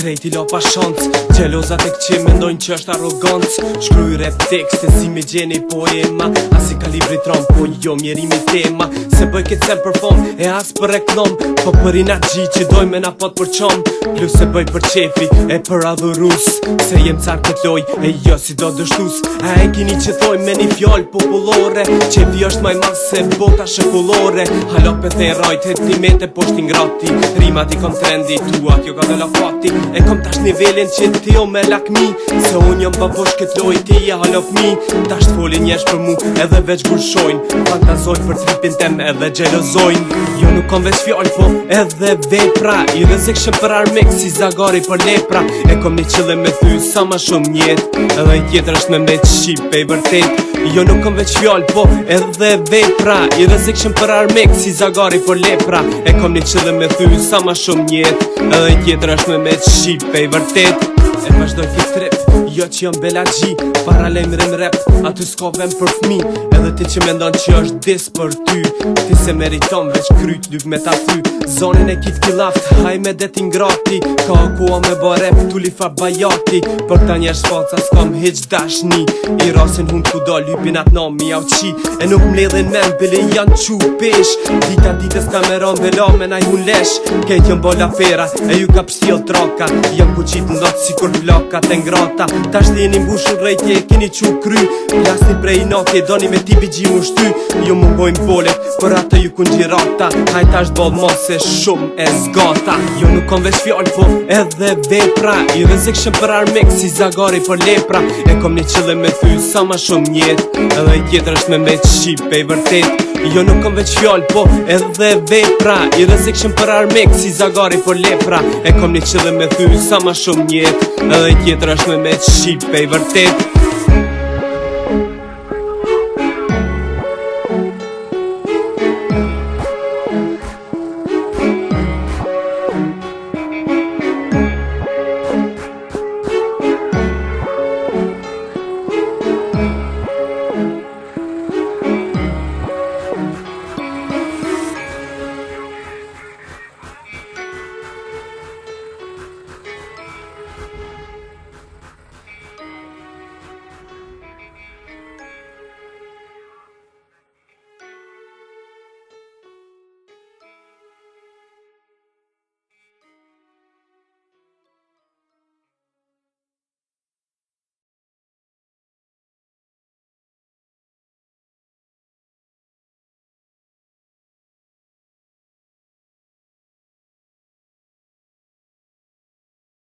krejti la pa shans. Gjelozat e këqe mendojnë që është arogancë. Shkruj rap tekste si me gjeni poema, as i kalibri tram, po jo mjerimi tema. Se bëj këtë sem për fom, e as për reklam, po për energji që doj me na pot për qom. Plus se bëj për qefi, e për adhurus, se jem car këtë loj, e jo si do dështus. A e kini që thoj me një fjall populore, qefi është maj mas se bota shekullore. Halopet e rajt, hetimete poshti ngrati, rimat i kom trendi, tua kjo ka dhe la fati. E kom tash nivelin që ti o me lakmi, se unë jom babosh këtë loj, ti e halof mi. Tash t'folin njesh për mu, edhe veç gurshojnë, fantazojnë për tripin tem edhe gjelozojnë. Jo nuk kom veç fjall, po edhe vepra, i rrezikshëm për armik si zagari për lepra. E kom një qëllim me thy sa ma shumë njet, edhe një tjetër është me mbet shqipe i vërtet. Jo nuk kom veç fjall, po edhe vepra, i rrezikshëm për armik si zagari për lepra. E kom një qëllim me thy sa ma shumë njet, edhe një tjetër është me mbet shqipe i vërtet. E vazhdoj këtë trip, jo që jom bela gji, paralem rim rap, aty s'ka vem për fmi. Edhe ti që mendon që është dis për ty, ti se meriton veç kryt lyp me ta thy. Zonin e kit kilaft, haj me detin grati, ka koa me bo rap, tulli fa bajati. Për ta njerë shfaca s'kam hiq dashni, i rasin hun ku do lypin at nami au qi. E nuk mledhin men, bili janë qu pesh, dita ditës kameron bela me naj hun lesh. Kejt jom bola fera, e ju ka pështil troka, jom ku qit në lot si kur vlokat e ngrata. Tash të jeni mbushur rejtje, keni qu kry, plasni prej natje, doni me ti bigji mu shty. Ju mungojnë bolet, për atë ju kun gjirata, haj tash bol mos e shumë e zgata. Jo nuk kom veç fjall, po edhe vepra, i rrezikshëm për armik si zagari për lepra. E kom një qëllim me thy sa ma shumë njet, edhe i tjetër është me mbet shqipe i vërtet. Jo nuk kom veç fjall, po edhe vepra, i rrezikshëm për armik si zagari për lepra. E kom një qëllim me thy sa ma shumë njet, edhe i tjetër është me mbet shqipe i vërtet.